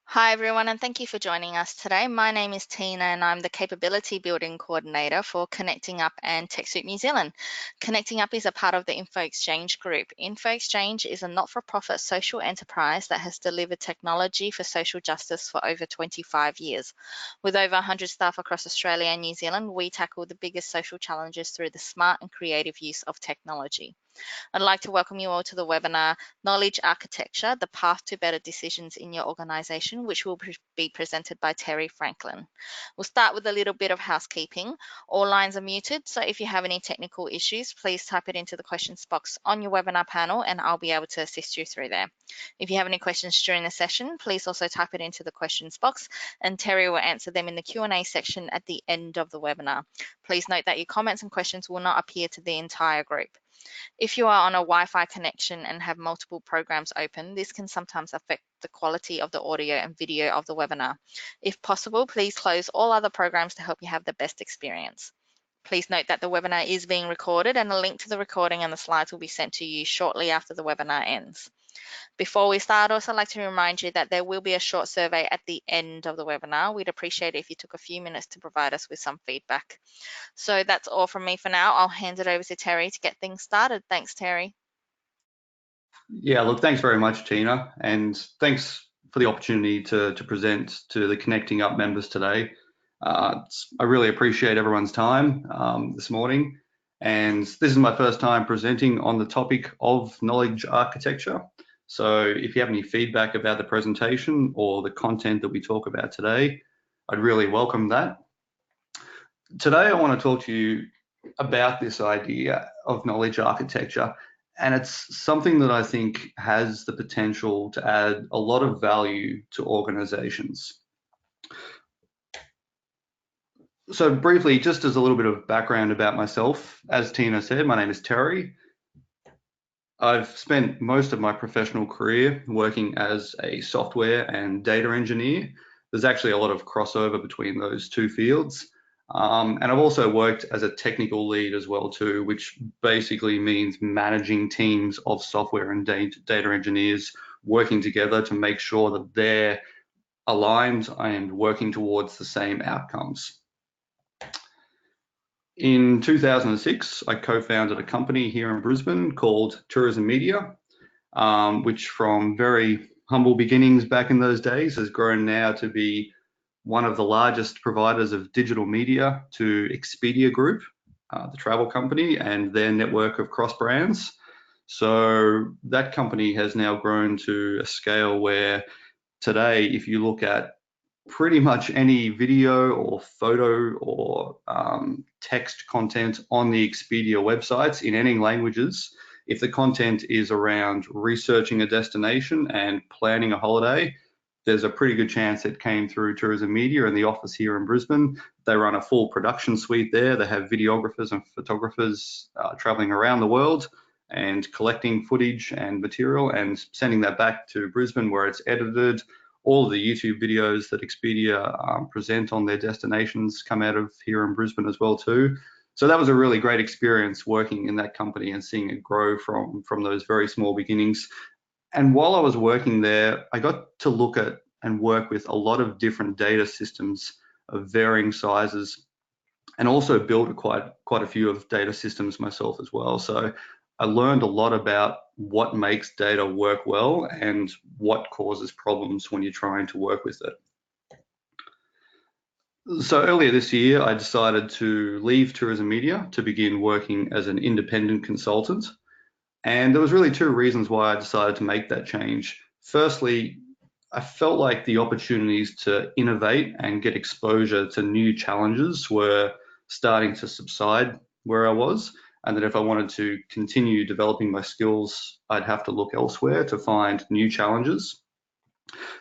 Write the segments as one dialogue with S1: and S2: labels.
S1: Hi everyone, and thank you for joining us today. My name is Tina and I'm the Capability Building Coordinator for Connecting Up and TechSoup New Zealand. Connecting Up is a part of the Info Exchange Group. Info Exchange is a not-for-profit social enterprise that has delivered technology for social justice for over 25 years. With over 100 staff across Australia and New Zealand, we tackle the biggest social challenges through the smart and creative use of technology. I'd like to welcome you all to the webinar, Knowledge Architecture, the Path to Better Decisions in Your Organisation, which will be presented by Terry Franklin. We'll start with a little bit of housekeeping. All lines are muted, so if you have any technical issues, please type it into the questions box on your webinar panel and I'll be able to assist you through there. If you have any questions during the session, please also type it into the questions box and Terry will answer them in the Q&A section at the end of the webinar. Please note that your comments and questions will not appear to the entire group. If you are on a Wi-Fi connection and have multiple programs open, this can sometimes affect the quality of the audio and video of the webinar. If possible, please close all other programs to help you have the best experience. Please note that the webinar is being recorded and a link to the recording and the slides will be sent to you shortly after the webinar ends. Before we start, I'd also like to remind you that there will be a short survey at the end of the webinar. We'd appreciate it if you took a few minutes to provide us with some feedback. So that's all from me for now. I'll hand it over to Terry to get things started. Thanks, Terry.
S2: Yeah, look, thanks very much, Tina, and thanks for the opportunity to present to the Connecting Up members today. I really appreciate everyone's time this morning, and this is my first time presenting on the topic of knowledge architecture. So if you have any feedback about the presentation or the content that we talk about today, I'd really welcome that. Today, I want to talk to you about this idea of knowledge architecture, and it's something that I think has the potential to add a lot of value to organizations. So briefly, just as a little bit of background about myself, as Tina said, my name is Terry. I've spent most of my professional career working as a software and data engineer. There's actually a lot of crossover between those two fields. And I've also worked as a technical lead as well too, which basically means managing teams of software and data engineers working together to make sure that they're aligned and working towards the same outcomes. In 2006, I co-founded a company here in Brisbane called Tourism Media, which from very humble beginnings back in those days has grown now to be one of the largest providers of digital media to Expedia Group, the travel company, and their network of cross brands. So that company has now grown to a scale where today, if you look at pretty much any video or photo or text content on the Expedia websites in any languages, if the content is around researching a destination and planning a holiday, there's a pretty good chance it came through Tourism Media and the office here in Brisbane. They run a full production suite there. They have videographers and photographers traveling around the world and collecting footage and material and sending that back to Brisbane where it's edited. All of the YouTube videos that Expedia present on their destinations come out of here in Brisbane as well too. So that was a really great experience working in that company and seeing it grow from those very small beginnings. And while I was working there, I got to look at and work with a lot of different data systems of varying sizes, and also built quite a few of data systems myself as well. So I learned a lot about what makes data work well and what causes problems when you're trying to work with it. So earlier this year, I decided to leave Tourism Media to begin working as an independent consultant. And there was really two reasons why I decided to make that change. Firstly, I felt like the opportunities to innovate and get exposure to new challenges were starting to subside where I was, and that if I wanted to continue developing my skills, I'd have to look elsewhere to find new challenges.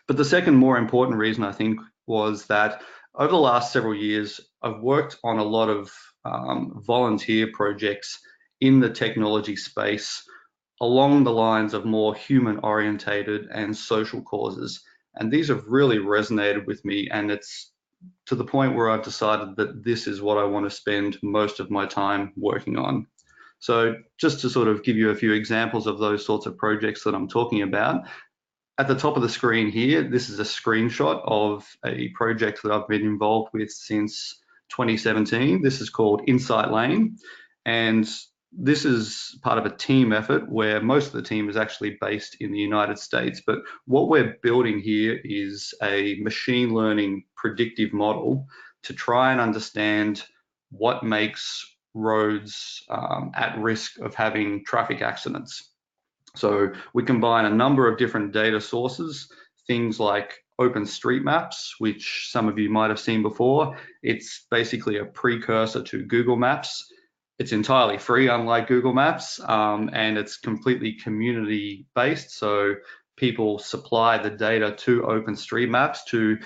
S2: But the second more important reason, I think, was that over the last several years, I've worked on a lot of volunteer projects in the technology space along the lines of more human orientated and social causes. And these have really resonated with me, and it's to the point where I've decided that this is what I want to spend most of my time working on. So just to sort of give you a few examples of those sorts of projects that I'm talking about, At the top of the screen here, this is a screenshot of a project that I've been involved with since 2017. This is called Insight Lane, and this is part of a team effort where most of the team is actually based in the United States. But what we're building here is a machine learning predictive model to try and understand what makes roads at risk of having traffic accidents. So we combine a number of different data sources, things like OpenStreetMaps, which some of you might have seen before. It's basically a precursor to Google Maps. It's entirely free, unlike Google Maps, and it's completely community-based. So people supply the data to OpenStreetMaps to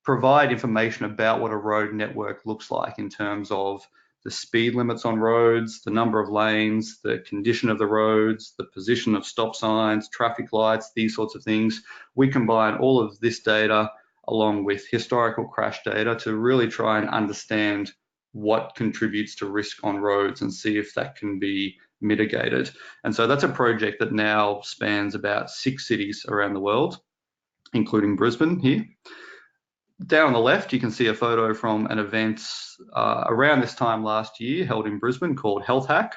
S2: provide information about what a road network looks like in terms of the speed limits on roads, the number of lanes, the condition of the roads, the position of stop signs, traffic lights, these sorts of things. We combine all of this data along with historical crash data to really try and understand what contributes to risk on roads and see if that can be mitigated. And so that's a project that now spans about 6 cities around the world, including Brisbane here. Down on the left, you can see a photo from an event around this time last year held in Brisbane called Health Hack.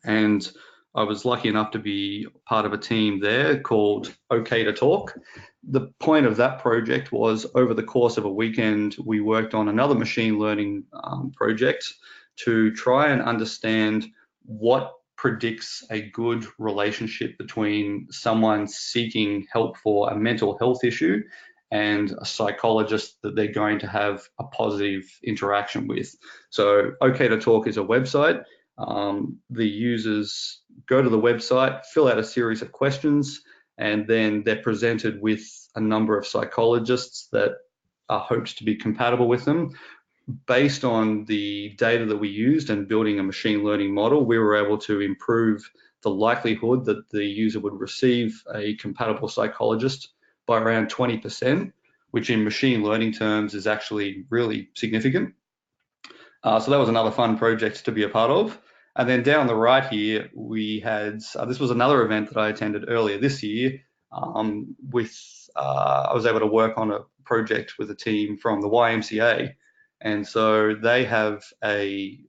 S2: And I was lucky enough to be part of a team there called OK to Talk. The point of that project was over the course of a weekend, we worked on another machine learning project to try and understand what predicts a good relationship between someone seeking help for a mental health issue and a psychologist that they're going to have a positive interaction with. So OK to Talk is a website. The users go to the website, fill out a series of questions, and then they're presented with a number of psychologists that are hoped to be compatible with them. Based on the data that we used and building a machine learning model, we were able to improve the likelihood that the user would receive a compatible psychologist by around 20%, which in machine learning terms is actually really significant. So that was another fun project to be a part of. And then down the right here, we had, this was another event that I attended earlier this year I was able to work on a project with a team from the YMCA. And so they have a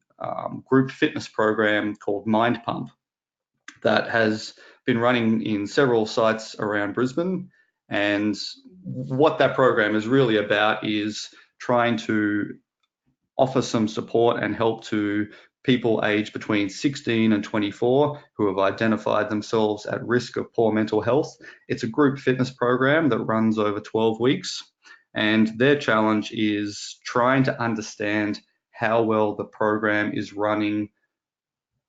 S2: group fitness program called Mind Pump that has been running in several sites around Brisbane. And what that program is really about is trying to offer some support and help to people aged between 16 and 24 who have identified themselves at risk of poor mental health. It's a group fitness program that runs over 12 weeks, and their challenge is trying to understand how well the program is running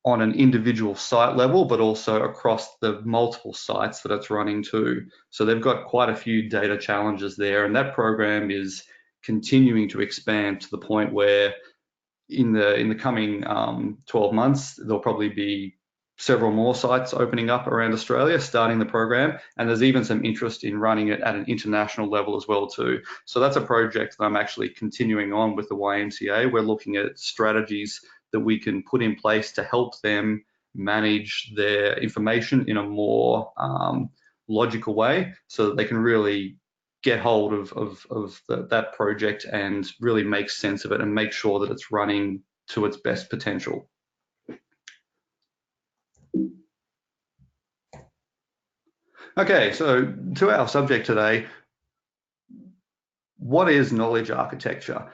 S2: on an individual site level, but also across the multiple sites that it's running to. So they've got quite a few data challenges there, and that program is continuing to expand to the point where in the coming 12 months, there'll probably be several more sites opening up around Australia, starting the program, and there's even some interest in running it at an international level as well too. So that's a project that I'm actually continuing on with the YMCA. We're looking at strategies that we can put in place to help them manage their information in a more logical way so that they can really get hold of that project and really make sense of it and make sure that it's running to its best potential. Okay, so to our subject today, what is knowledge architecture?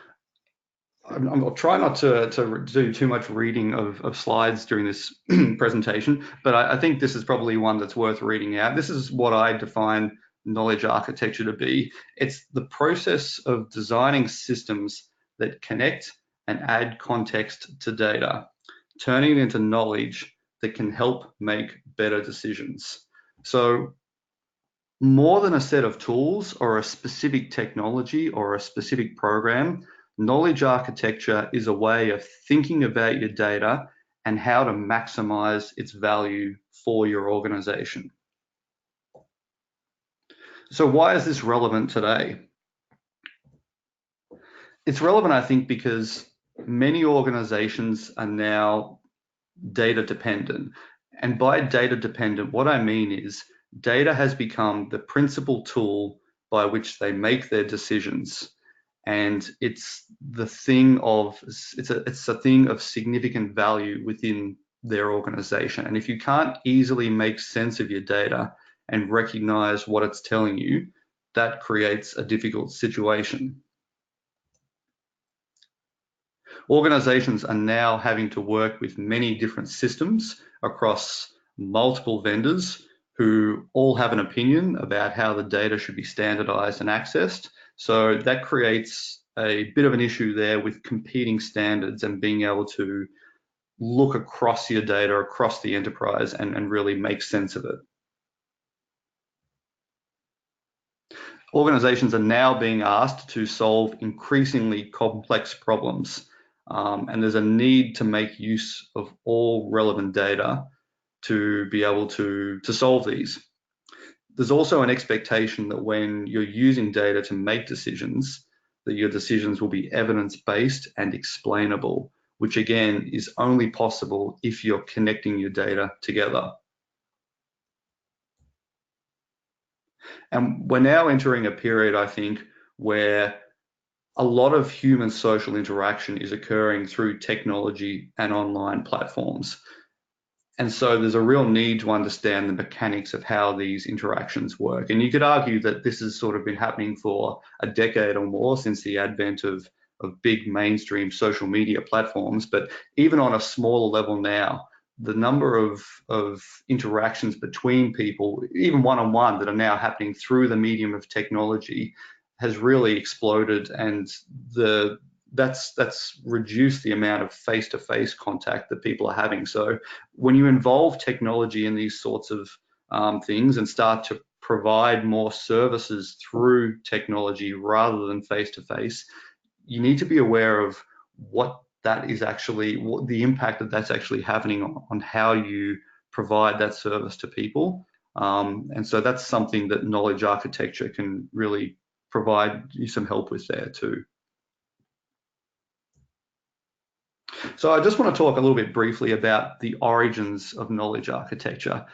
S2: I'll try not to do too much reading of slides during this presentation, but I think this is probably one that's worth reading out. This is what I define knowledge architecture to be. It's the process of designing systems that connect and add context to data, turning it into knowledge that can help make better decisions. So more than a set of tools or a specific technology or a specific program, knowledge architecture is a way of thinking about your data and how to maximize its value for your organization. So why is this relevant today? It's relevant, I think, because many organizations are now data dependent. And by data dependent, what I mean is Data has become the principal tool by which they make their decisions. And it's a thing of significant value within their organization. And if you can't easily make sense of your data and recognize what it's telling you, that creates a difficult situation. Organizations are now having to work with many different systems across multiple vendors who all have an opinion about how the data should be standardized and accessed. So that creates a bit of an issue there with competing standards and being able to look across your data, across the enterprise, and really make sense of it. Organizations are now being asked to solve increasingly complex problems, and there's a need to make use of all relevant data to be able to solve these. There's also an expectation that when you're using data to make decisions, that your decisions will be evidence-based and explainable, which again is only possible if you're connecting your data together. And we're now entering a period, I think, where a lot of human social interaction is occurring through technology and online platforms. And so there's a real need to understand the mechanics of how these interactions work. And you could argue that this has sort of been happening for a decade or more since the advent of big mainstream social media platforms. But even on a smaller level now, the number of interactions between people, even one-on-one, that are now happening through the medium of technology has really exploded, and that's reduced the amount of face-to-face contact that people are having. So when you involve technology in these sorts of things and start to provide more services through technology rather than face-to-face, you need to be aware of what that is actually, what the impact that that's actually having on how you provide that service to people. And so that's something that knowledge architecture can really provide you some help with there too. So I just want to talk a little bit briefly about the origins of knowledge architecture,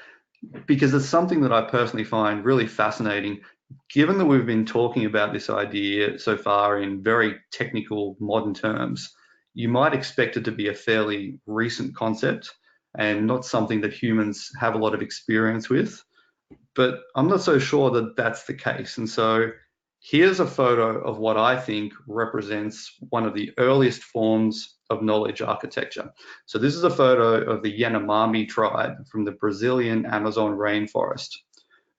S2: because it's something that I personally find really fascinating, given that we've been talking about this idea so far in very technical modern terms. You might expect it to be a fairly recent concept and not something that humans have a lot of experience with, but I'm not so sure that that's the case. And so here's a photo of what I think represents one of the earliest forms of knowledge architecture. So this is a photo of the Yanomami tribe from the Brazilian Amazon rainforest,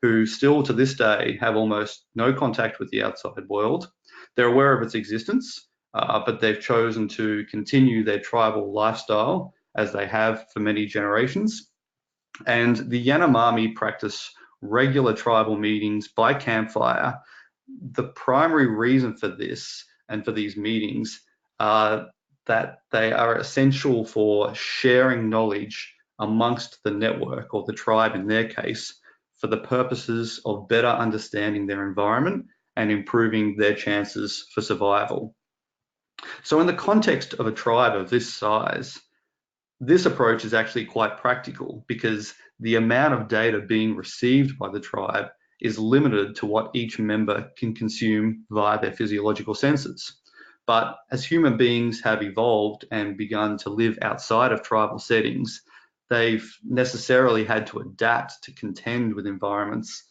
S2: who still to this day have almost no contact with the outside world. They're aware of its existence, but they've chosen to continue their tribal lifestyle as they have for many generations. And the Yanomami practice regular tribal meetings by campfire. The primary reason for this and for these meetings are that they are essential for sharing knowledge amongst the network, or the tribe in their case, for the purposes of better understanding their environment and improving their chances for survival. So in the context of a tribe of this size, this approach is actually quite practical, because the amount of data being received by the tribe is limited to what each member can consume via their physiological senses. But as human beings have evolved and begun to live outside of tribal settings, they've necessarily had to adapt to contend with environments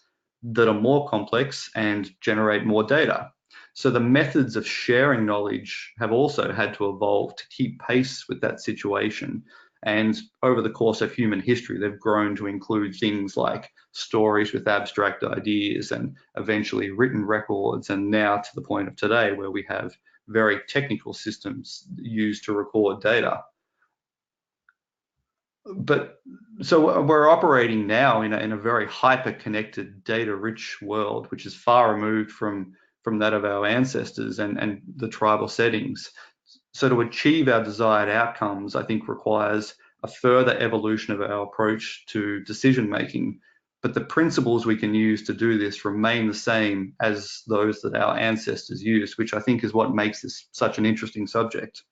S2: that are more complex and generate more data. So the methods of sharing knowledge have also had to evolve to keep pace with that situation. And over the course of human history, they've grown to include things like stories with abstract ideas, and eventually written records, and now to the point of today where we have very technical systems used to record data. But so we're operating now in a very hyper-connected, data-rich world, which is far removed from that of our ancestors and the tribal settings. So to achieve our desired outcomes, I think requires a further evolution of our approach to decision making. But the principles we can use to do this remain the same as those that our ancestors used, which I think is what makes this such an interesting subject.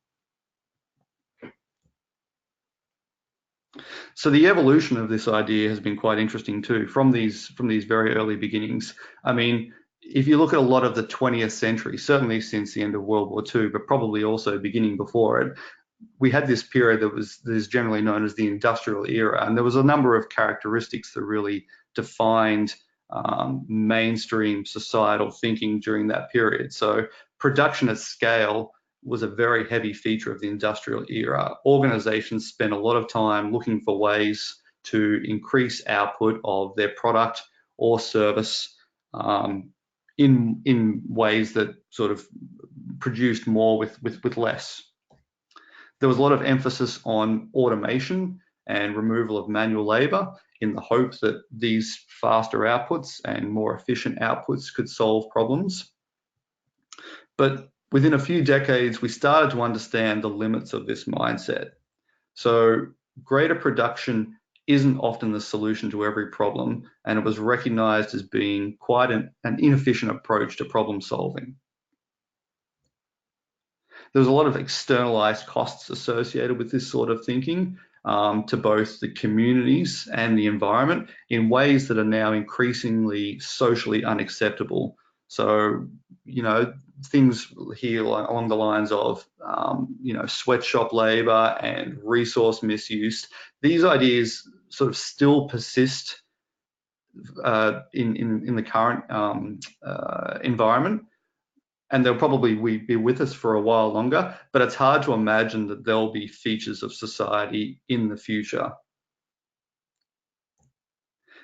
S2: So the evolution of this idea has been quite interesting too, from these very early beginnings. I mean, if you look at a lot of the 20th century, certainly since the end of World War II, but probably also beginning before it, we had this period that is generally known as the industrial era, and there was a number of characteristics that really defined mainstream societal thinking during that period. So production at scale was a very heavy feature of the industrial era. Organizations spent a lot of time looking for ways to increase output of their product or service in ways that sort of produced more with less. There was a lot of emphasis on automation and removal of manual labor in the hope that these faster outputs and more efficient outputs could solve problems. But within a few decades, we started to understand the limits of this mindset. So greater production isn't often the solution to every problem, and it was recognized as being quite an inefficient approach to problem solving. There's a lot of externalized costs associated with this sort of thinking to both the communities and the environment in ways that are now increasingly socially unacceptable. So, things here along the lines of, sweatshop labor and resource misuse, these ideas sort of still persist in the current environment, and they'll probably be with us for a while longer, but it's hard to imagine that there'll be features of society in the future.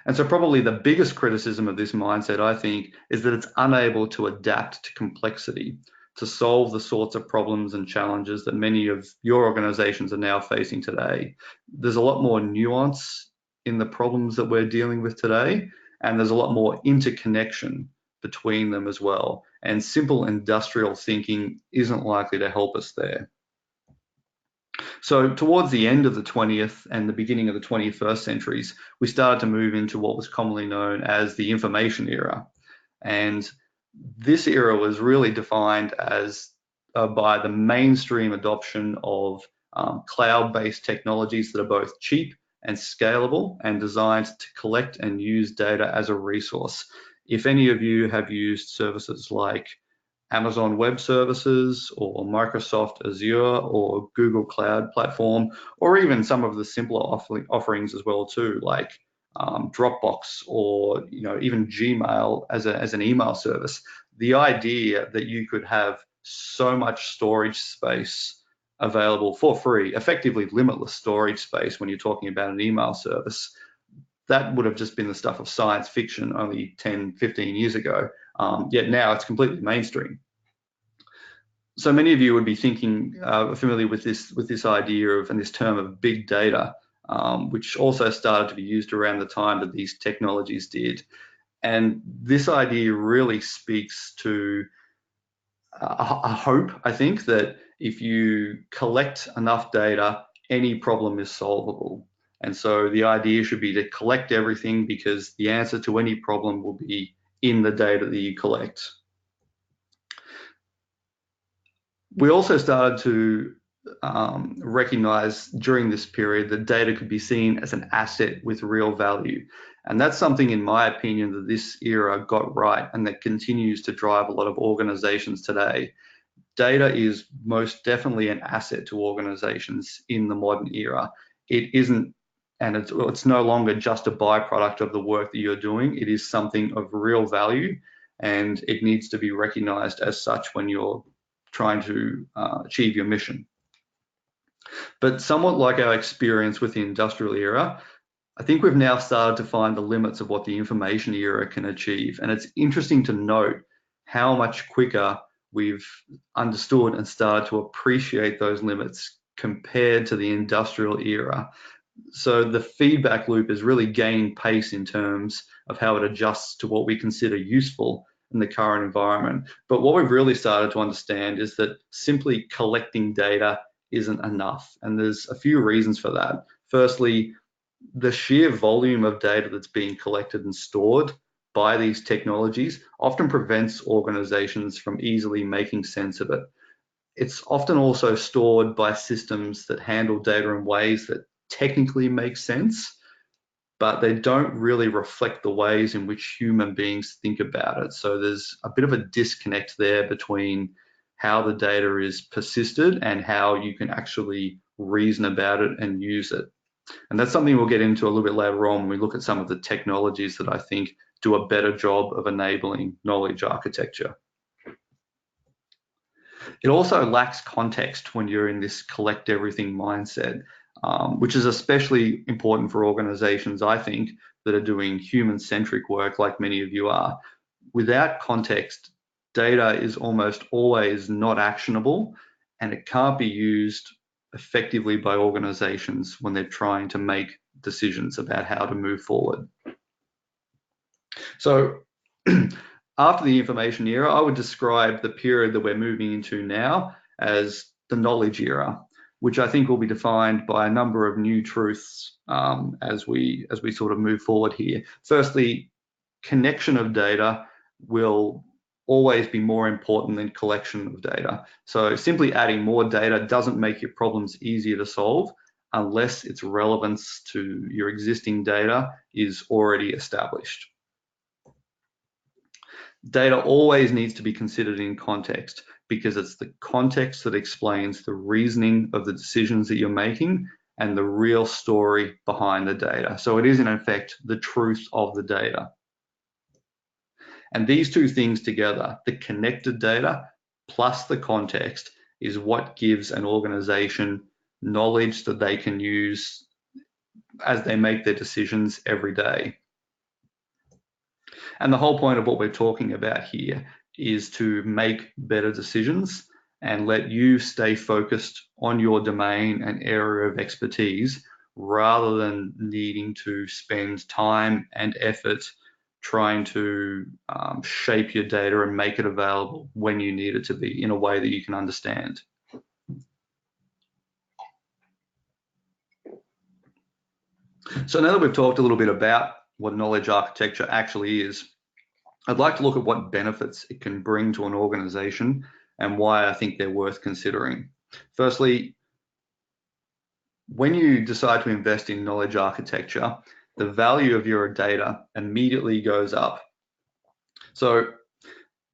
S2: And so probably the biggest criticism of this mindset, I think, is that it's unable to adapt to complexity, to solve the sorts of problems and challenges that many of your organizations are now facing today. There's a lot more nuance in the problems that we're dealing with today, and there's a lot more interconnection between them as well. And simple industrial thinking isn't likely to help us there. So towards the end of the 20th and the beginning of the 21st centuries, we started to move into what was commonly known as the information era. And this era was really defined as by the mainstream adoption of cloud-based technologies that are both cheap and scalable and designed to collect and use data as a resource. If any of you have used services like Amazon Web Services or Microsoft Azure or Google Cloud Platform, or even some of the simpler offerings as well too, like Dropbox or even Gmail as an email service. The idea that you could have so much storage space available for free, effectively limitless storage space when you're talking about an email service, that would have just been the stuff of science fiction only 10, 15 years ago. Yet now it's completely mainstream. So many of you would be thinking, familiar with this idea of, and this term of big data, which also started to be used around the time that these technologies did. And this idea really speaks to a hope, I think, that if you collect enough data, any problem is solvable. And so the idea should be to collect everything, because the answer to any problem will be in the data that you collect. We also started to recognize during this period that data could be seen as an asset with real value. And that's something, in my opinion, that this era got right and that continues to drive a lot of organizations today. Data is most definitely an asset to organizations in the modern era. It isn't, and it's no longer just a byproduct of the work that you're doing. It is something of real value, and it needs to be recognized as such when you're trying to achieve your mission. But somewhat like our experience with the industrial era, I think we've now started to find the limits of what the information era can achieve. And it's interesting to note how much quicker we've understood and started to appreciate those limits compared to the industrial era. So the feedback loop is really gaining pace in terms of how it adjusts to what we consider useful in the current environment. But what we've really started to understand is that simply collecting data isn't enough. And there's a few reasons for that. Firstly, the sheer volume of data that's being collected and stored by these technologies often prevents organizations from easily making sense of it. It's often also stored by systems that handle data in ways that technically make sense, but they don't really reflect the ways in which human beings think about it. So there's a bit of a disconnect there between how the data is persisted and how you can actually reason about it and use it. And that's something we'll get into a little bit later on when we look at some of the technologies that I think do a better job of enabling knowledge architecture. It also lacks context when you're in this collect everything mindset, which is especially important for organizations, I think, that are doing human-centric work like many of you are. Without context, data is almost always not actionable, and it can't be used effectively by organizations when they're trying to make decisions about how to move forward. So after the information era, I would describe the period that we're moving into now as the knowledge era, which I think will be defined by a number of new truths as we sort of move forward here. Firstly, connection of data will always be more important than collection of data. So simply adding more data doesn't make your problems easier to solve unless its relevance to your existing data is already established. Data always needs to be considered in context because it's the context that explains the reasoning of the decisions that you're making and the real story behind the data. So it is in effect the truth of the data. And these two things together, the connected data plus the context, is what gives an organization knowledge that they can use as they make their decisions every day. And the whole point of what we're talking about here is to make better decisions and let you stay focused on your domain and area of expertise rather than needing to spend time and effort trying to shape your data and make it available when you need it to be in a way that you can understand. So now that we've talked a little bit about what knowledge architecture actually is, I'd like to look at what benefits it can bring to an organization and why I think they're worth considering. Firstly, when you decide to invest in knowledge architecture, the value of your data immediately goes up. So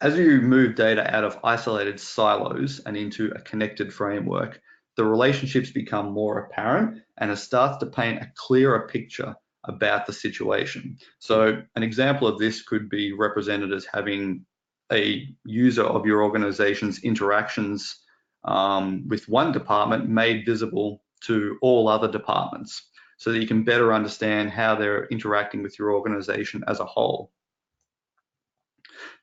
S2: as you move data out of isolated silos and into a connected framework, the relationships become more apparent and it starts to paint a clearer picture about the situation. So an example of this could be represented as having a user of your organization's interactions with one department made visible to all other departments so that you can better understand how they're interacting with your organization as a whole.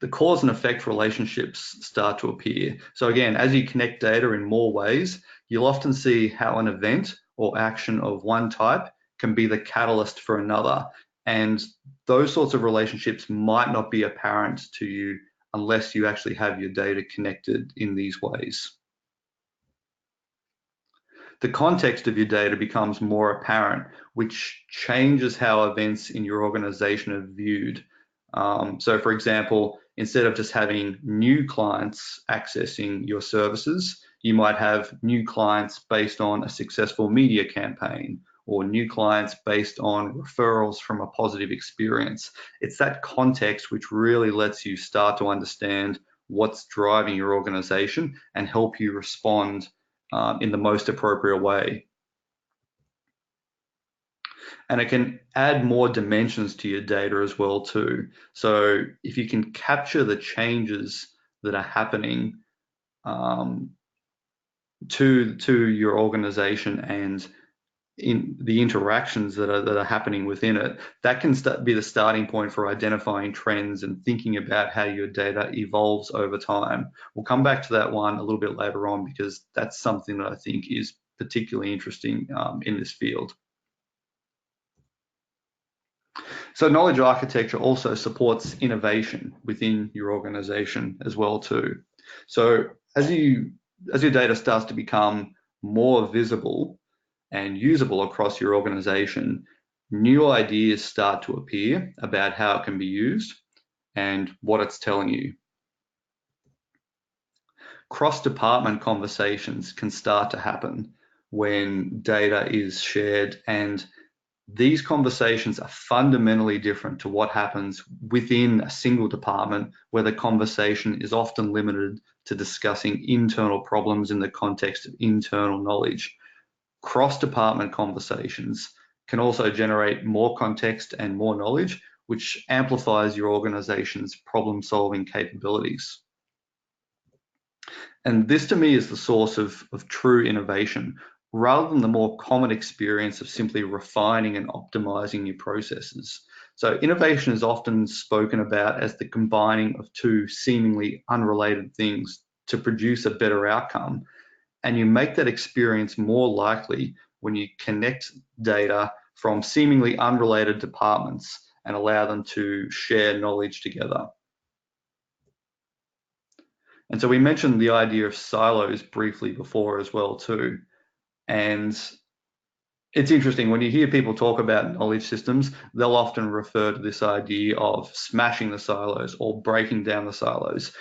S2: The cause and effect relationships start to appear. So again, as you connect data in more ways, you'll often see how an event or action of one type can be the catalyst for another. And those sorts of relationships might not be apparent to you unless you actually have your data connected in these ways. The context of your data becomes more apparent, which changes how events in your organization are viewed. So for example, instead of just having new clients accessing your services, you might have new clients based on a successful media campaign or new clients based on referrals from a positive experience. It's that context which really lets you start to understand what's driving your organization and help you respond in the most appropriate way. And it can add more dimensions to your data as well too. So if you can capture the changes that are happening to your organization and in the interactions that are happening within it, that can be the starting point for identifying trends and thinking about how your data evolves over time. We'll come back to that one a little bit later on because that's something that I think is particularly interesting in this field. So knowledge architecture also supports innovation within your organization as well too. So as your data starts to become more visible and usable across your organization, new ideas start to appear about how it can be used and what it's telling you. Cross-department conversations can start to happen when data is shared, and these conversations are fundamentally different to what happens within a single department, where the conversation is often limited to discussing internal problems in the context of internal knowledge. Cross-department conversations can also generate more context and more knowledge, which amplifies your organization's problem-solving capabilities. And this to me is the source of true innovation, rather than the more common experience of simply refining and optimizing your processes. So innovation is often spoken about as the combining of two seemingly unrelated things to produce a better outcome. And you make that experience more likely when you connect data from seemingly unrelated departments and allow them to share knowledge together. And so we mentioned the idea of silos briefly before as well too. And it's interesting, when you hear people talk about knowledge systems, they'll often refer to this idea of smashing the silos or breaking down the silos.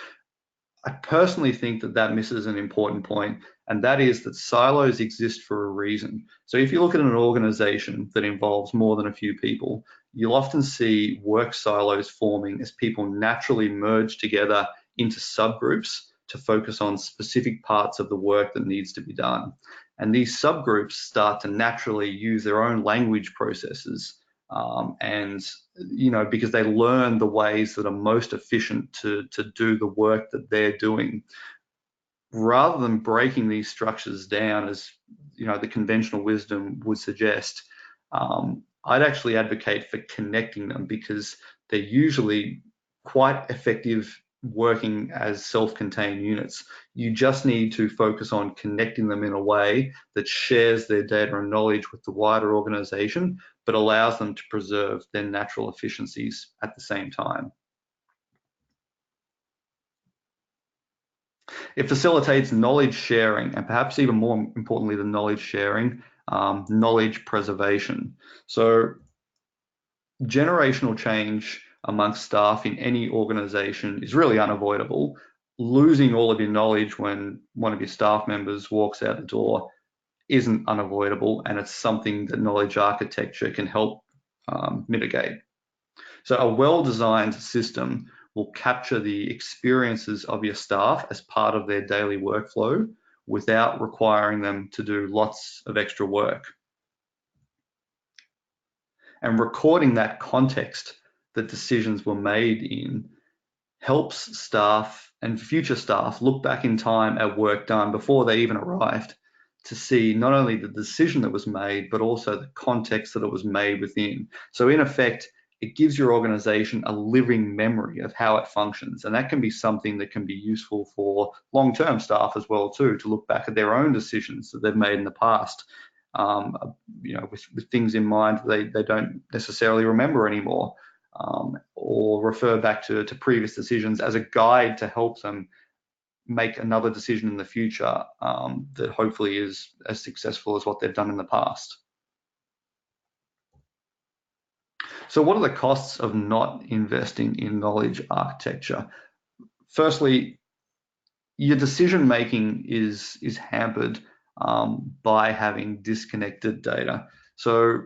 S2: I personally think that that misses an important point, and that is that silos exist for a reason. So if you look at an organization that involves more than a few people, you'll often see work silos forming as people naturally merge together into subgroups to focus on specific parts of the work that needs to be done. And these subgroups start to naturally use their own language processes, and because they learn the ways that are most efficient to do the work that they're doing, rather than breaking these structures down as the conventional wisdom would suggest. I'd actually advocate for connecting them, because they're usually quite effective working as self-contained units. You just need to focus on connecting them in a way that shares their data and knowledge with the wider organization, but allows them to preserve their natural efficiencies at the same time. It facilitates knowledge sharing, and perhaps even more importantly than knowledge sharing, knowledge preservation. So generational change amongst staff in any organization is really unavoidable. Losing all of your knowledge when one of your staff members walks out the door isn't unavoidable, and it's something that knowledge architecture can help mitigate. So a well-designed system will capture the experiences of your staff as part of their daily workflow without requiring them to do lots of extra work. And recording that context that decisions were made in helps staff and future staff look back in time at work done before they even arrived, to see not only the decision that was made, but also the context that it was made within. So in effect, it gives your organization a living memory of how it functions. And that can be something that can be useful for long-term staff as well too, to look back at their own decisions that they've made in the past, with things in mind they don't necessarily remember anymore, or refer back to previous decisions as a guide to help them make another decision in the future that hopefully is as successful as what they've done in the past. So what are the costs of not investing in knowledge architecture? Firstly, your decision making is hampered by having disconnected data. So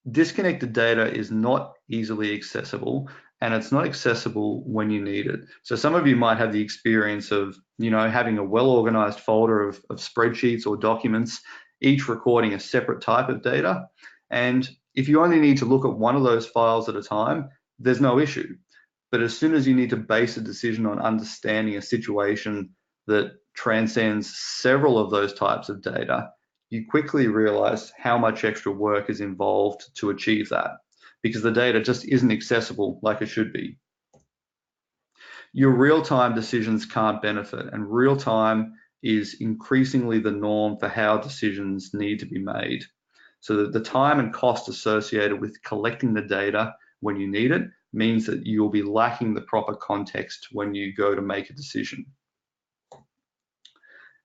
S2: disconnected data is not easily accessible, and it's not accessible when you need it. So some of you might have the experience of having a well-organized folder of spreadsheets or documents, each recording a separate type of data. And if you only need to look at one of those files at a time, there's no issue. But as soon as you need to base a decision on understanding a situation that transcends several of those types of data, you quickly realize how much extra work is involved to achieve that, because the data just isn't accessible like it should be. Your real-time decisions can't benefit, and real-time is increasingly the norm for how decisions need to be made. So that the time and cost associated with collecting the data when you need it means that you'll be lacking the proper context when you go to make a decision.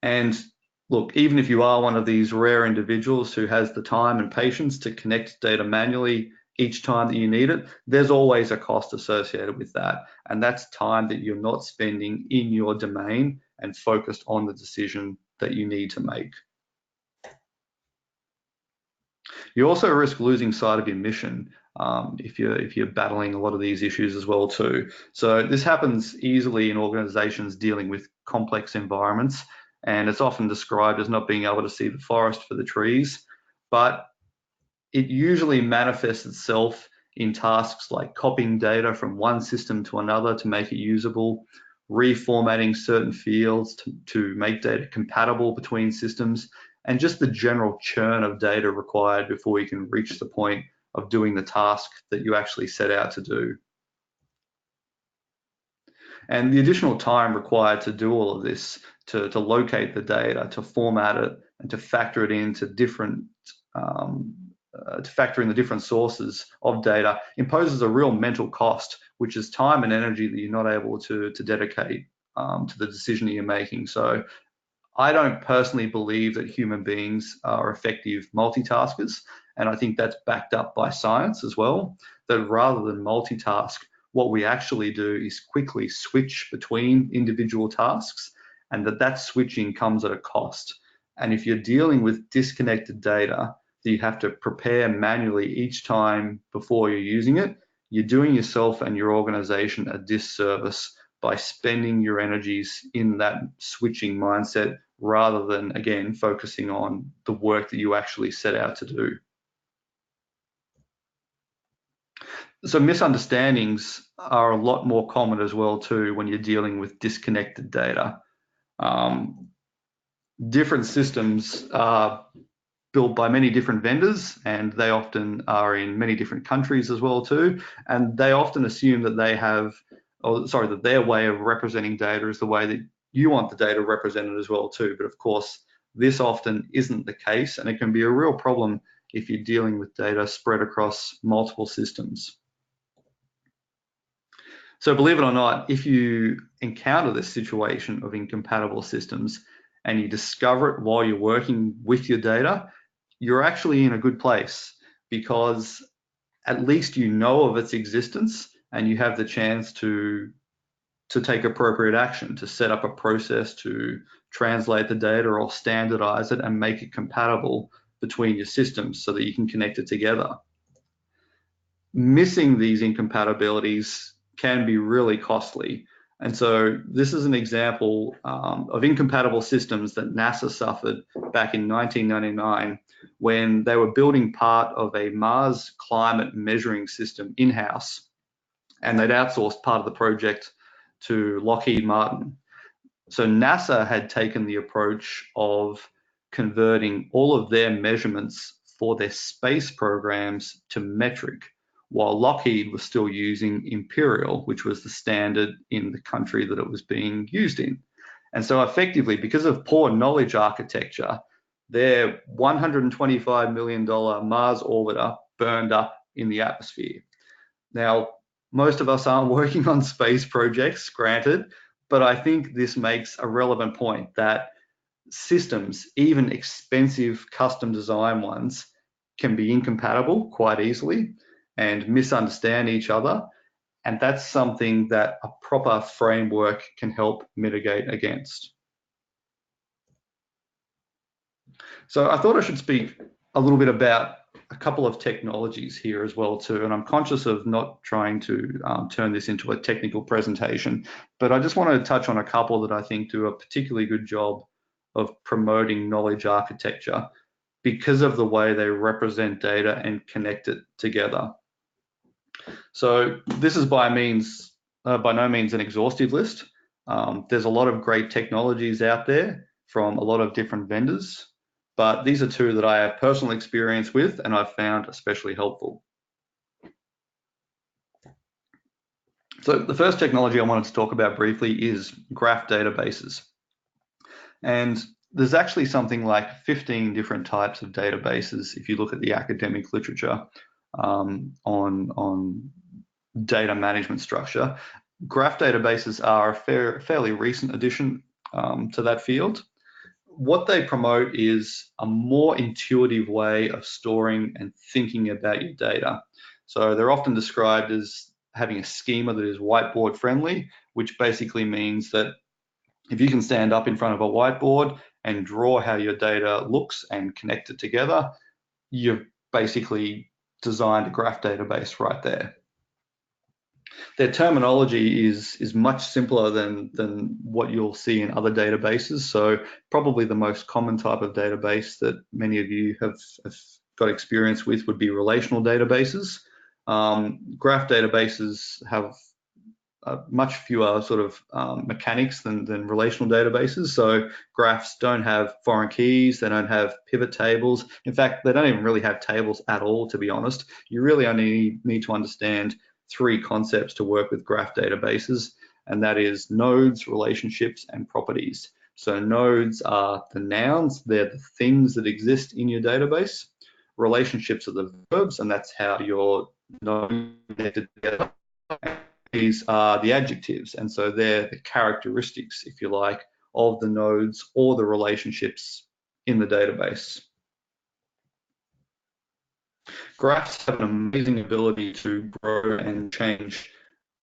S2: And look, even if you are one of these rare individuals who has the time and patience to connect data manually each time that you need it, there's always a cost associated with that. And that's time that you're not spending in your domain and focused on the decision that you need to make. You also risk losing sight of your mission if you're battling a lot of these issues as well too. So this happens easily in organizations dealing with complex environments, and it's often described as not being able to see the forest for the trees, but it usually manifests itself in tasks like copying data from one system to another to make it usable, reformatting certain fields to make data compatible between systems, and just the general churn of data required before you can reach the point of doing the task that you actually set out to do. And the additional time required to do all of this, to locate the data, to format it, and to factor it into different to factor in the different sources of data imposes a real mental cost, which is time and energy that you're not able to dedicate to the decision that you're making. So I don't personally believe that human beings are effective multitaskers, and I think that's backed up by science as well, that rather than multitask, what we actually do is quickly switch between individual tasks, and that switching comes at a cost. And if you're dealing with disconnected data that you have to prepare manually each time before you're using it, you're doing yourself and your organization a disservice by spending your energies in that switching mindset rather than, again, focusing on the work that you actually set out to do. So misunderstandings are a lot more common as well too when you're dealing with disconnected data. Different systems are built by many different vendors, and they often are in many different countries as well too, and they often assume that they have, that their way of representing data is the way that you want the data represented as well too. But of course, this often isn't the case, and it can be a real problem if you're dealing with data spread across multiple systems. So believe it or not, if you encounter this situation of incompatible systems and you discover it while you're working with your data, you're actually in a good place, because at least you know of its existence and you have the chance to take appropriate action, to set up a process to translate the data or standardize it and make it compatible between your systems so that you can connect it together. Missing these incompatibilities can be really costly. And so this is an example of incompatible systems that NASA suffered back in 1999 when they were building part of a Mars climate measuring system in-house, and they'd outsourced part of the project to Lockheed Martin. So NASA had taken the approach of converting all of their measurements for their space programs to metric, while Lockheed was still using imperial, which was the standard in the country that it was being used in. And so effectively, because of poor knowledge architecture, their $125 million Mars orbiter burned up in the atmosphere. Now, most of us aren't working on space projects, granted, but I think this makes a relevant point that systems, even expensive custom design ones, can be incompatible quite easily and misunderstand each other. And that's something that a proper framework can help mitigate against. So I thought I should speak a little bit about a couple of technologies here as well too, and I'm conscious of not trying to turn this into a technical presentation, but I just want to touch on a couple that I think do a particularly good job of promoting knowledge architecture because of the way they represent data and connect it together. So this is by no means an exhaustive list. There's a lot of great technologies out there from a lot of different vendors, but these are two that I have personal experience with and I've found especially helpful. So the first technology I wanted to talk about briefly is graph databases. And there's actually something like 15 different types of databases if you look at the academic literature on data management structure. Graph databases are a fairly recent addition to that field. What they promote is a more intuitive way of storing and thinking about your data. So they're often described as having a schema that is whiteboard friendly, which basically means that if you can stand up in front of a whiteboard and draw how your data looks and connect it together, you've basically designed a graph database right there. Their terminology is much simpler than what you'll see in other databases. So probably the most common type of database that many of you have got experience with would be relational databases. Graph databases have much fewer sort of mechanics than relational databases. So graphs don't have foreign keys, they don't have pivot tables. In fact, they don't even really have tables at all, to be honest. You really only need to understand three concepts to work with graph databases, and that is nodes, relationships, and properties. So nodes are the nouns, they're the things that exist in your database. Relationships are the verbs, and that's how your nodes are connected together. These are the adjectives, and so they're the characteristics, if you like, of the nodes or the relationships in the database. Graphs have an amazing ability to grow and change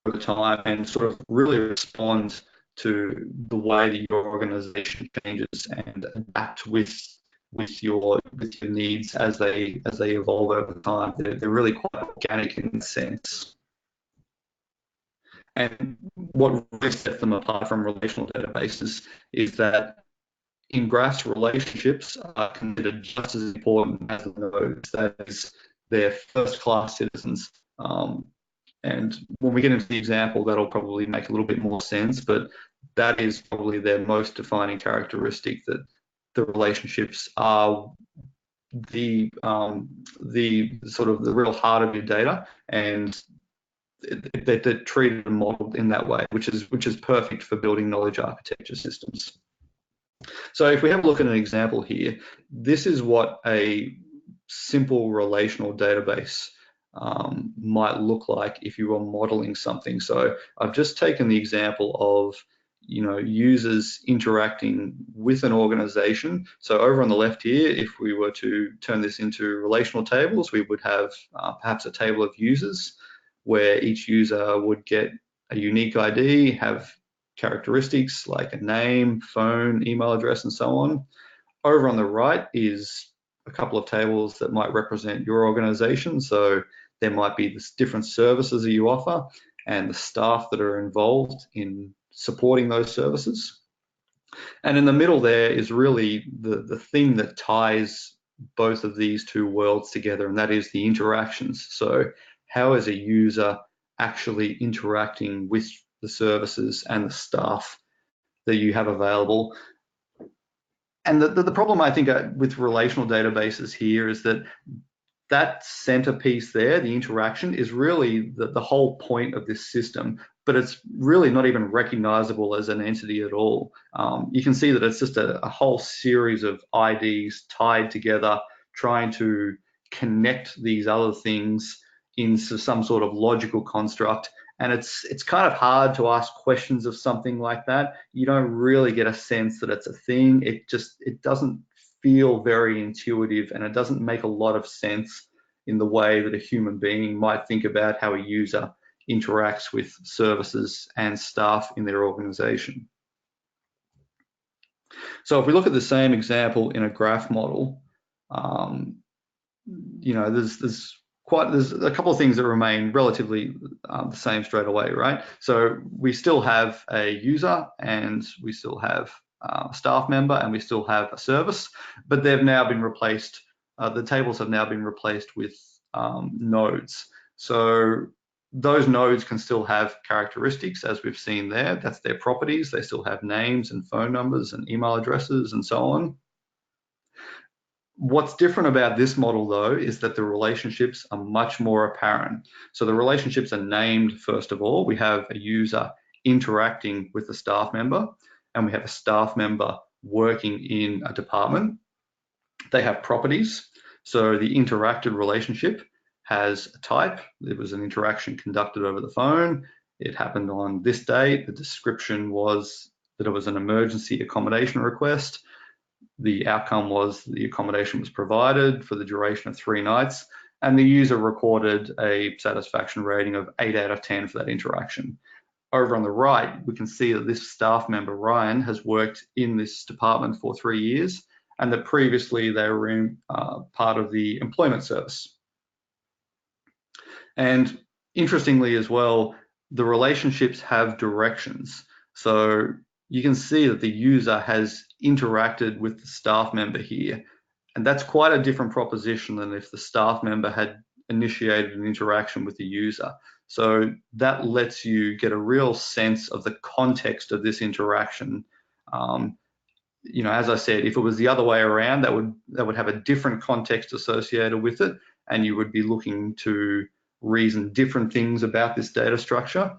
S2: over time and sort of really respond to the way that your organization changes and adapt with your needs as they evolve over time. They're really quite organic in a sense. And what really sets them apart from relational databases is that in graphs, relationships are considered just as important as the nodes. That is, they're first-class citizens. And when we get into the example, that'll probably make a little bit more sense, but that is probably their most defining characteristic, that the relationships are the sort of the real heart of your data, and they're treated and modeled in that way, which is perfect for building knowledge architecture systems. So if we have a look at an example here, this is what a simple relational database might look like if you were modeling something. So I've just taken the example of users interacting with an organization. So over on the left here, if we were to turn this into relational tables, we would have perhaps a table of users where each user would get a unique ID, have characteristics like a name, phone, email address, and so on. Over on the right is a couple of tables that might represent your organization. So there might be the different services that you offer and the staff that are involved in supporting those services. And in the middle there is really the thing that ties both of these two worlds together, and that is the interactions. So how is a user actually interacting with the services and the staff that you have available? And the problem, I think, with relational databases here is that centerpiece there, the interaction, is really the whole point of this system, but it's really not even recognizable as an entity at all. You can see that it's just a whole series of IDs tied together, trying to connect these other things into some sort of logical construct. And it's kind of hard to ask questions of something like that. You don't really get a sense that it's a thing. It doesn't feel very intuitive, and it doesn't make a lot of sense in the way that a human being might think about how a user interacts with services and staff in their organization. So if we look at the same example in a graph model, there's a couple of things that remain relatively the same straight away, right? So we still have a user, and we still have a staff member, and we still have a service, but they've now been replaced. The tables have now been replaced with nodes. So those nodes can still have characteristics, as we've seen there. That's their properties. They still have names and phone numbers and email addresses and so on. What's different about this model, though, is that the relationships are much more apparent. So the relationships are named, first of all. We have a user interacting with a staff member, and we have a staff member working in a department. They have properties. So the interacted relationship has a type. It was an interaction conducted over the phone. It happened on this date. The description was that it was an emergency accommodation request. The outcome was the accommodation was provided for the duration of 3 nights, and the user recorded a satisfaction rating of 8 out of 10 for that interaction. Over on the right, we can see that this staff member, Ryan, has worked in this department for 3 years, and that previously they were in part of the employment service. And interestingly as well, the relationships have directions. So you can see that the user has interacted with the staff member here. And that's quite a different proposition than if the staff member had initiated an interaction with the user. So that lets you get a real sense of the context of this interaction. As I said, if it was the other way around, that would have a different context associated with it, and you would be looking to reason different things about this data structure.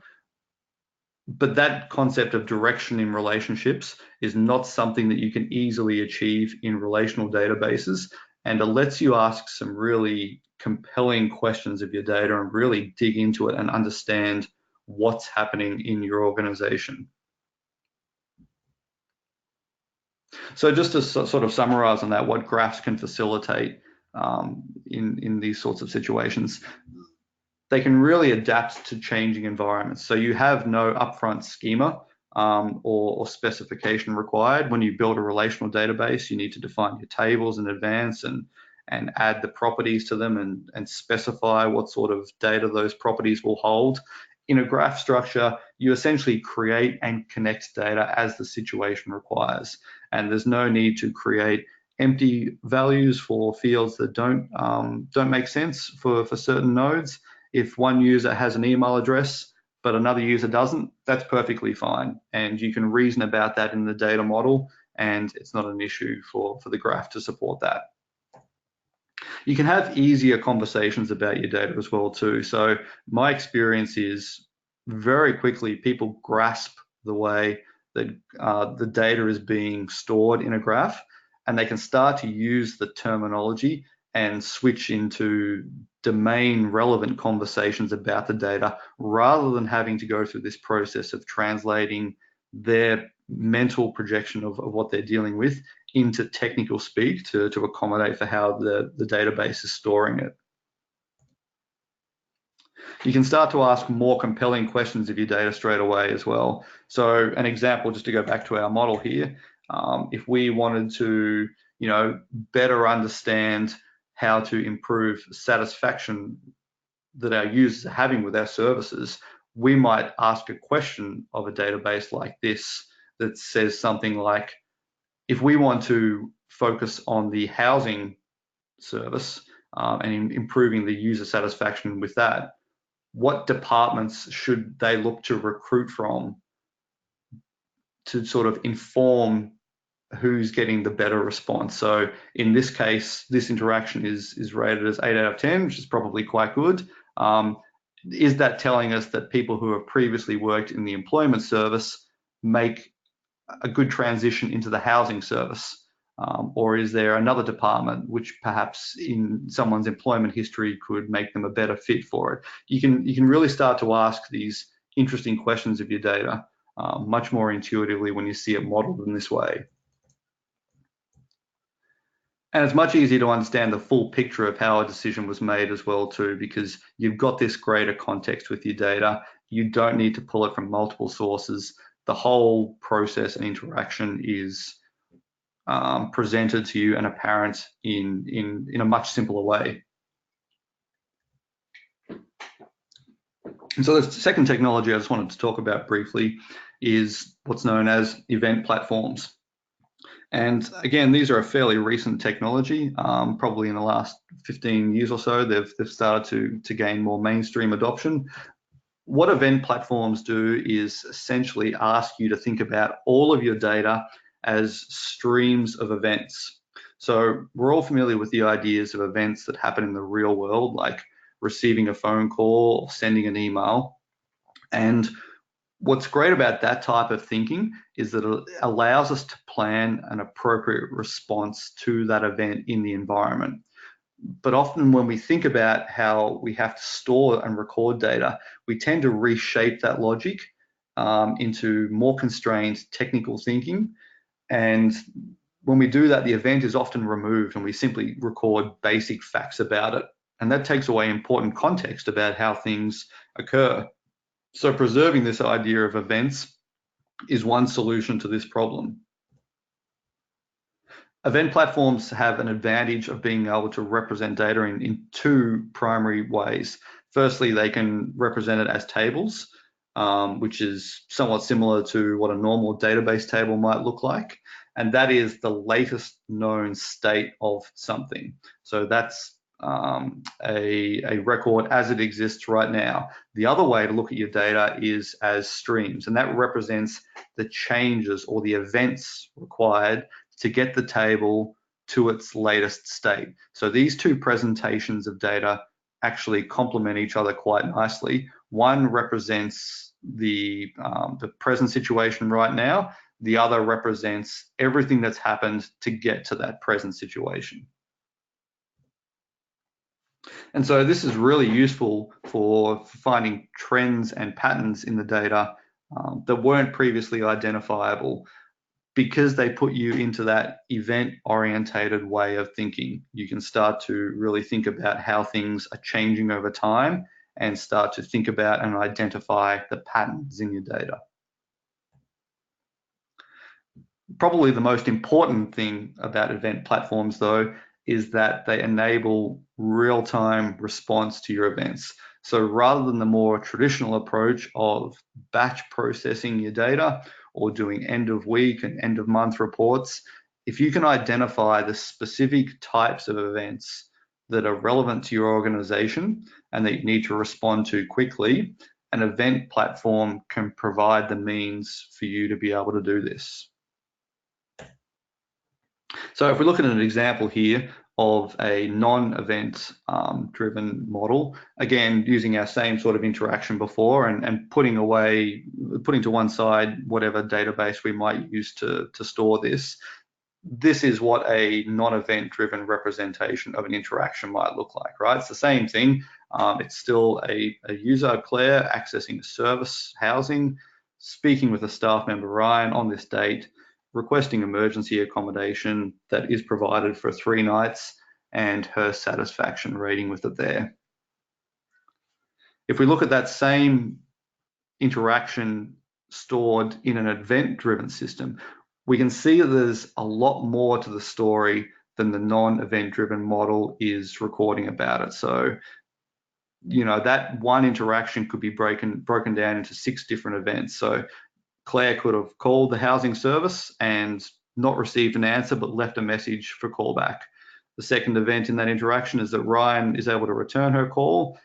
S2: But that concept of direction in relationships is not something that you can easily achieve in relational databases, and it lets you ask some really compelling questions of your data and really dig into it and understand what's happening in your organization. So just to sort of summarize on that, what graphs can facilitate in these sorts of situations, they can really adapt to changing environments. So you have no upfront schema or specification required. When you build a relational database, you need to define your tables in advance and add the properties to them and specify what sort of data those properties will hold. In a graph structure, you essentially create and connect data as the situation requires. And there's no need to create empty values for fields that don't make sense for certain nodes. If one user has an email address, but another user doesn't, that's perfectly fine. And you can reason about that in the data model, and it's not an issue for the graph to support that. You can have easier conversations about your data as well too. So my experience is very quickly people grasp the way that the data is being stored in a graph, and they can start to use the terminology and switch into domain relevant conversations about the data rather than having to go through this process of translating their mental projection of what they're dealing with into technical speak to accommodate for how the database is storing it. You can start to ask more compelling questions of your data straight away as well. So an example, just to go back to our model here, if we wanted to, better understand how to improve satisfaction that our users are having with our services, we might ask a question of a database like this that says something like, if we want to focus on the housing service and improving the user satisfaction with that, what departments should they look to recruit from to sort of inform who's getting the better response? So in this case, this interaction is rated as 8 out of 10, which is probably quite good. Is that telling us that people who have previously worked in the employment service make a good transition into the housing service? Or is there another department which perhaps in someone's employment history could make them a better fit for it? You can really start to ask these interesting questions of your data much more intuitively when you see it modeled in this way. And it's much easier to understand the full picture of how a decision was made as well too, because you've got this greater context with your data. You don't need to pull it from multiple sources. The whole process and interaction is presented to you and apparent in a much simpler way. And so the second technology I just wanted to talk about briefly is what's known as event platforms. And again, these are a fairly recent technology. Probably in the last 15 years or so, they've started to gain more mainstream adoption. What event platforms do is essentially ask you to think about all of your data as streams of events. So we're all familiar with the ideas of events that happen in the real world, like receiving a phone call or sending an email. And what's great about that type of thinking is that it allows us to plan an appropriate response to that event in the environment. But often when we think about how we have to store and record data, we tend to reshape that logic into more constrained technical thinking. And when we do that, the event is often removed and we simply record basic facts about it. And that takes away important context about how things occur. So preserving this idea of events is one solution to this problem. Event platforms have an advantage of being able to represent data in two primary ways. Firstly, they can represent it as tables, which is somewhat similar to what a normal database table might look like. And that is the latest known state of something. So that's a record as it exists right now. The other way to look at your data is as streams, and that represents the changes or the events required to get the table to its latest state. So these two presentations of data actually complement each other quite nicely. One represents the present situation right now. The other represents everything that's happened to get to that present situation. And so this is really useful for finding trends and patterns in the data that weren't previously identifiable. Because they put you into that event-orientated way of thinking, you can start to really think about how things are changing over time and start to think about and identify the patterns in your data. Probably the most important thing about event platforms, though, is that they enable real-time response to your events. So rather than the more traditional approach of batch processing your data or doing end of week and end of month reports, if you can identify the specific types of events that are relevant to your organization and that you need to respond to quickly, an event platform can provide the means for you to be able to do this. So if we look at an example here of a non-event driven model, again, using our same sort of interaction before and putting to one side whatever database we might use to store this, this is what a non-event driven representation of an interaction might look like, right? It's the same thing. It's still a user, Claire, accessing a service, housing, speaking with a staff member, Ryan, on this date, requesting emergency accommodation that is provided for 3 nights, and her satisfaction rating with it there. If we look at that same interaction stored in an event-driven system, we can see that there's a lot more to the story than the non-event-driven model is recording about it. So, that one interaction could be broken down into 6 different events. So Claire could have called the housing service and not received an answer, but left a message for callback. The second event in that interaction is that Ryan is able to return her call,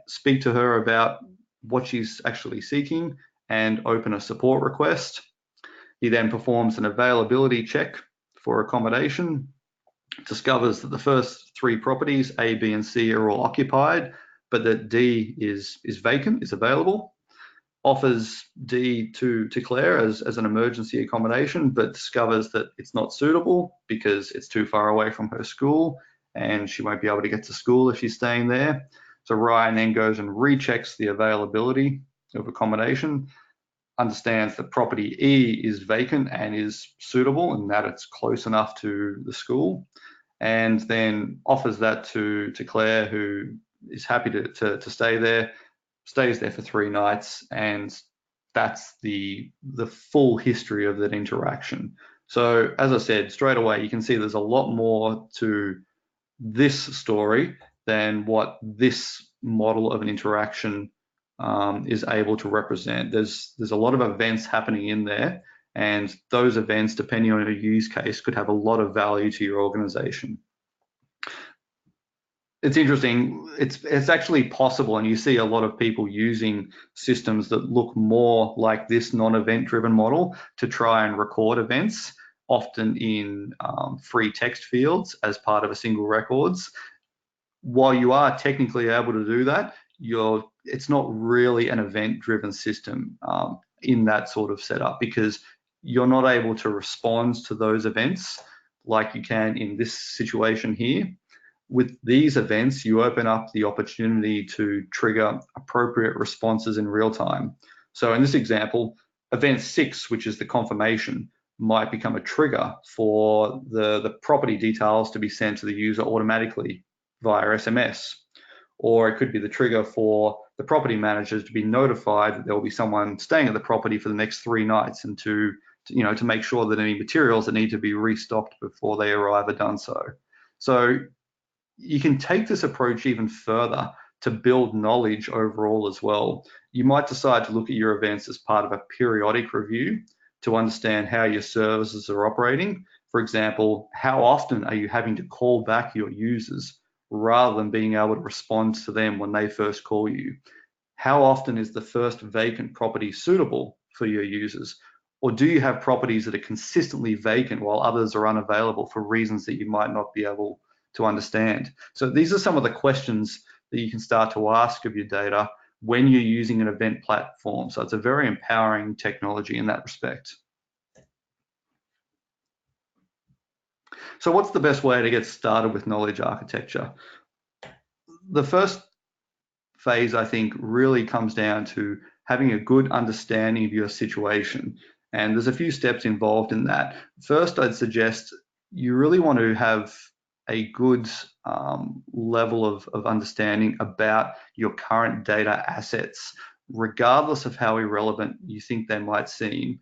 S2: speak to her about what she's actually seeking, and open a support request. He then performs an availability check for accommodation, discovers that the first 3 properties, A, B, and C, are all occupied, but that D is vacant, is available. Offers D to Claire as an emergency accommodation, but discovers that it's not suitable because it's too far away from her school and she won't be able to get to school if she's staying there. So Ryan then goes and rechecks the availability of accommodation, understands that property E is vacant and is suitable and that it's close enough to the school, and then offers that to Claire, who is happy to stay there, stays there for 3 nights, and that's the full history of that interaction. So as I said, straight away, you can see there's a lot more to this story than what this model of an interaction is able to represent. There's a lot of events happening in there, and those events, depending on your use case, could have a lot of value to your organization. It's interesting. It's actually possible, and you see a lot of people using systems that look more like this non-event driven model to try and record events, often in free text fields as part of a single records. While you are technically able to do that, it's not really an event driven system in that sort of setup, because you're not able to respond to those events like you can in this situation here. With these events, you open up the opportunity to trigger appropriate responses in real time. So in this example, event 6, which is the confirmation, might become a trigger for the property details to be sent to the user automatically via SMS. Or it could be the trigger for the property managers to be notified that there will be someone staying at the property for the next 3 nights and to to make sure that any materials that need to be restocked before they arrive are done so. So you can take this approach even further to build knowledge overall as well. You might decide to look at your events as part of a periodic review to understand how your services are operating. For example, how often are you having to call back your users rather than being able to respond to them when they first call you? How often is the first vacant property suitable for your users? Or do you have properties that are consistently vacant while others are unavailable for reasons that you might not be able to understand? So these are some of the questions that you can start to ask of your data when you're using an event platform. So it's a very empowering technology in that respect. So what's the best way to get started with knowledge architecture? The first phase, I think, really comes down to having a good understanding of your situation. And there's a few steps involved in that. First, I'd suggest you really want to have a good level of understanding about your current data assets, regardless of how irrelevant you think they might seem.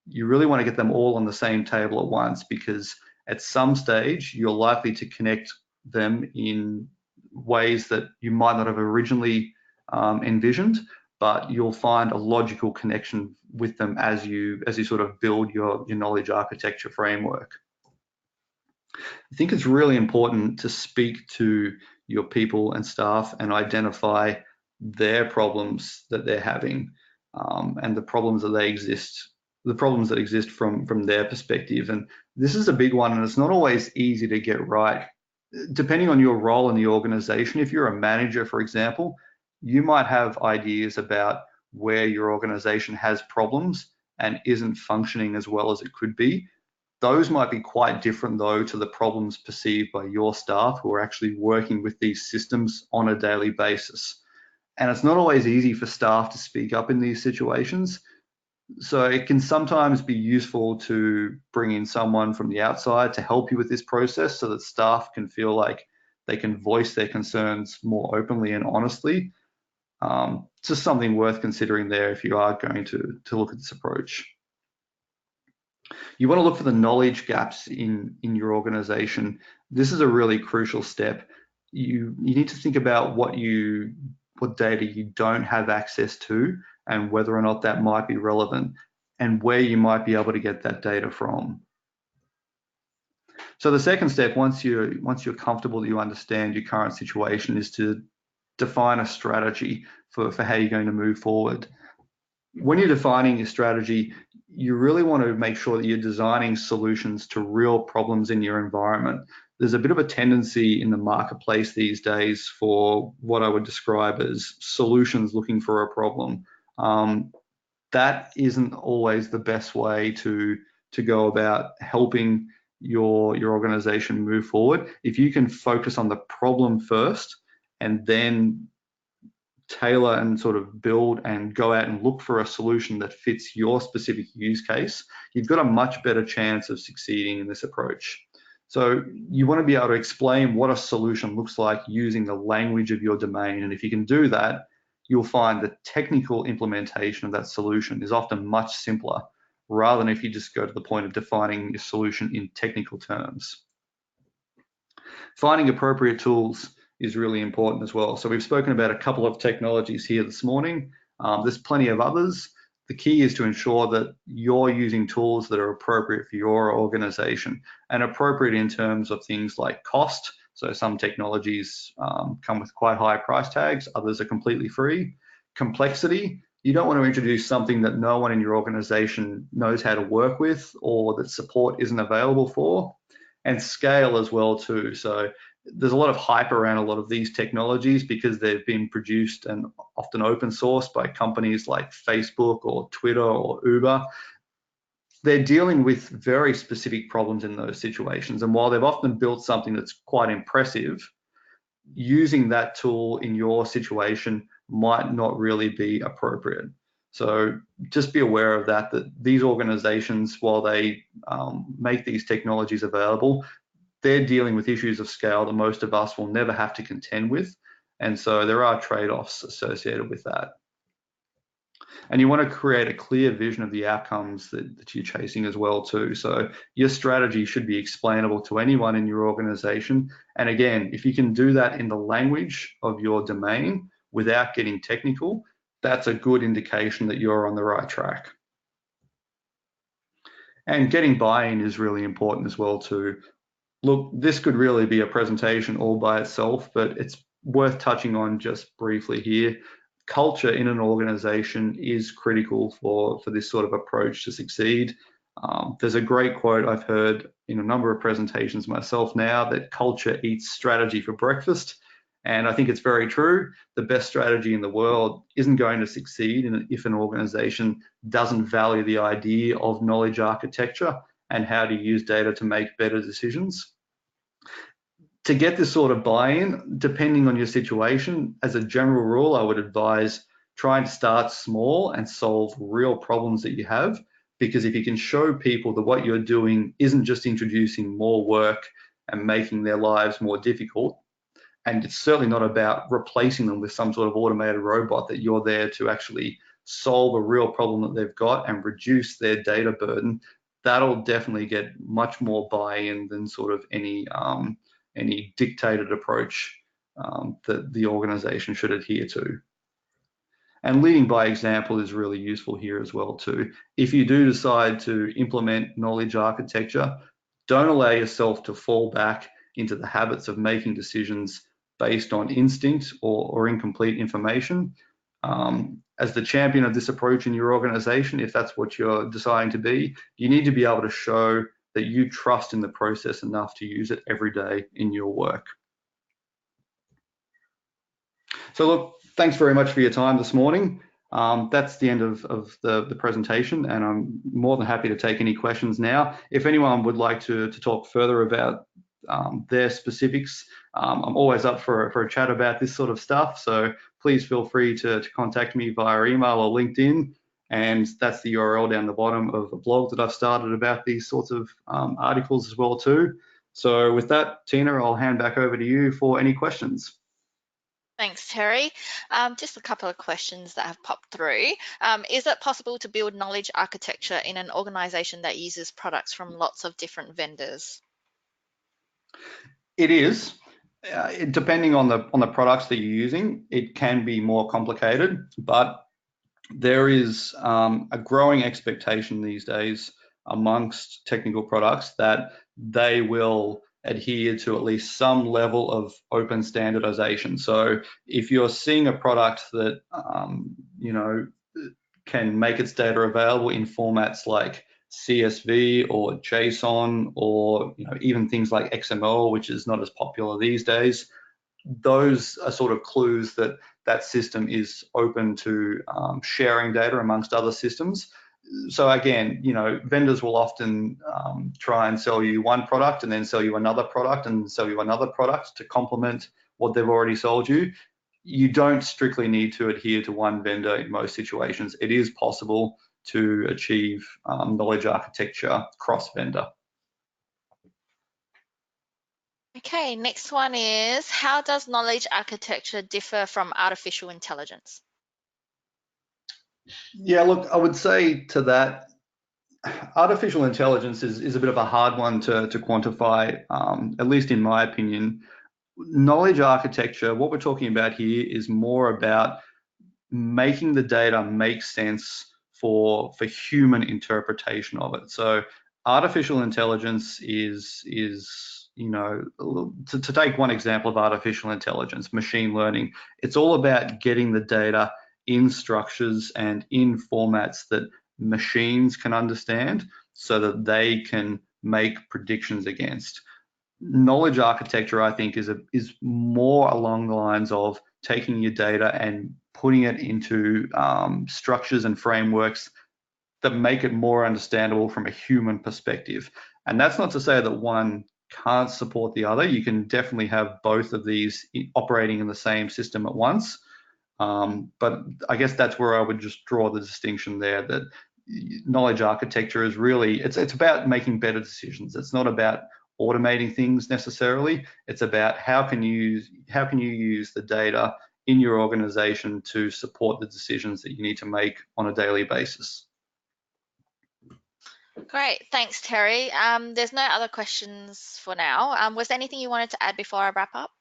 S2: You really want to get them all on the same table at once, because at some stage you're likely to connect them in ways that you might not have originally envisioned, but you'll find a logical connection with them as you sort of build your knowledge architecture framework. I think it's really important to speak to your people and staff and identify their problems that they're having, and the problems that exist from their perspective. And this is a big one, and it's not always easy to get right. Depending on your role in the organization, if you're a manager, for example, you might have ideas about where your organization has problems and isn't functioning as well as it could be. Those might be quite different, though, to the problems perceived by your staff who are actually working with these systems on a daily basis. And it's not always easy for staff to speak up in these situations. So it can sometimes be useful to bring in someone from the outside to help you with this process, so that staff can feel like they can voice their concerns more openly and honestly. Just something worth considering there if you are going to look at this approach. You want to look for the knowledge gaps in your organization. This is a really crucial step. You need to think about what data you don't have access to, and whether or not that might be relevant, and where you might be able to get that data from. So the second step, once you're comfortable that you understand your current situation, is to define a strategy for how you're going to move forward. When you're defining your strategy, you really want to make sure that you're designing solutions to real problems in your environment. There's a bit of a tendency in the marketplace these days for what I would describe as solutions looking for a problem. That isn't always the best way to go about helping your organization move forward. If you can focus on the problem first and then tailor and sort of build and go out and look for a solution that fits your specific use case, you've got a much better chance of succeeding in this approach. So you want to be able to explain what a solution looks like using the language of your domain. And if you can do that, you'll find the technical implementation of that solution is often much simpler, rather than if you just go to the point of defining your solution in technical terms. Finding appropriate tools is really important as well. So we've spoken about a couple of technologies here this morning. There's plenty of others. The key is to ensure that you're using tools that are appropriate for your organization, and appropriate in terms of things like cost. So some technologies come with quite high price tags, others are completely free. Complexity, you don't want to introduce something that no one in your organization knows how to work with, or that support isn't available for. And scale as well too. So there's a lot of hype around a lot of these technologies because they've been produced and often open sourced by companies like Facebook or Twitter or Uber. They're dealing with very specific problems in those situations. And while they've often built something that's quite impressive, using that tool in your situation might not really be appropriate. So just be aware of that these organizations, while they make these technologies available, they're dealing with issues of scale that most of us will never have to contend with. And so there are trade-offs associated with that. And you want to create a clear vision of the outcomes that you're chasing as well too. So your strategy should be explainable to anyone in your organization. And again, if you can do that in the language of your domain without getting technical, that's a good indication that you're on the right track. And getting buy-in is really important as well too. Look, this could really be a presentation all by itself, but it's worth touching on just briefly here. Culture in an organization is critical for this sort of approach to succeed. There's a great quote I've heard in a number of presentations myself now, that culture eats strategy for breakfast. And I think it's very true. The best strategy in the world isn't going to succeed if an organization doesn't value the idea of knowledge architecture and how to use data to make better decisions. To get this sort of buy-in, depending on your situation, as a general rule, I would advise trying to start small and solve real problems that you have. Because if you can show people that what you're doing isn't just introducing more work and making their lives more difficult, and it's certainly not about replacing them with some sort of automated robot, that you're there to actually solve a real problem that they've got and reduce their data burden, that'll definitely get much more buy-in than sort of any dictated approach that the organization should adhere to. And leading by example is really useful here as well too. If you do decide to implement knowledge architecture, don't allow yourself to fall back into the habits of making decisions based on instinct or incomplete information. As the champion of this approach in your organization, if that's what you're deciding to be, you need to be able to show that you trust in the process enough to use it every day in your work. So look, thanks very much for your time this morning. That's the end of the presentation, and I'm more than happy to take any questions now. If anyone would like to talk further about their specifics, I'm always up for a chat about this sort of stuff. So please feel free to contact me via email or LinkedIn. And that's the URL down the bottom of a blog that I've started about these sorts of articles as well too. So with that, Tina, I'll hand back over to you for any questions.
S1: Thanks, Terry. Just a couple of questions that have popped through. Is it possible to build knowledge architecture in an organization that uses products from lots of different vendors?
S2: It is. Depending on the products that you're using, it can be more complicated, but there is a growing expectation these days amongst technical products that they will adhere to at least some level of open standardization. So if you're seeing a product that can make its data available in formats like CSV or JSON, or even things like XML, which is not as popular these days, those are sort of clues that that system is open to sharing data amongst other systems. So again, vendors will often try and sell you one product and then sell you another product and sell you another product to complement what they've already sold you. You don't strictly need to adhere to one vendor in most situations. It is possible to achieve knowledge architecture cross-vendor.
S1: Okay, next one is, how does knowledge architecture differ from artificial intelligence?
S2: Yeah, look, I would say to that, artificial intelligence is a bit of a hard one to quantify, at least in my opinion. Knowledge architecture, what we're talking about here is more about making the data make sense for human interpretation of it. So artificial intelligence is to take one example of artificial intelligence, machine learning, it's all about getting the data in structures and in formats that machines can understand so that they can make predictions against. Knowledge architecture, I think, is more along the lines of taking your data and putting it into structures and frameworks that make it more understandable from a human perspective. And that's not to say that one can't support the other. You can definitely have both of these operating in the same system at once. But I guess that's where I would just draw the distinction there, that knowledge architecture is really, it's about making better decisions. It's not about automating things necessarily. It's about how can you use the data in your organization to support the decisions that you need to make on a daily basis.
S1: Great. Thanks, Terry. There's no other questions for now. Was there anything you wanted to add before I wrap up?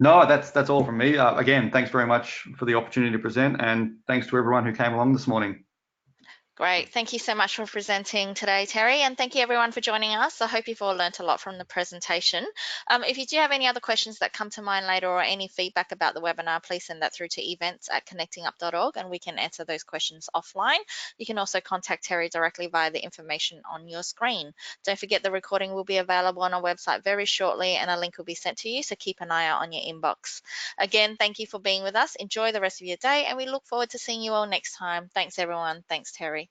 S2: No, that's all from me. Again, thanks very much for the opportunity to present, and thanks to everyone who came along this morning.
S1: Great. Thank you so much for presenting today, Terry, and thank you everyone for joining us. I hope you've all learnt a lot from the presentation. If you do have any other questions that come to mind later or any feedback about the webinar, please send that through to events@connectingup.org and we can answer those questions offline. You can also contact Terry directly via the information on your screen. Don't forget the recording will be available on our website very shortly and a link will be sent to you, so keep an eye out on your inbox. Again, thank you for being with us. Enjoy the rest of your day and we look forward to seeing you all next time. Thanks everyone. Thanks, Terry.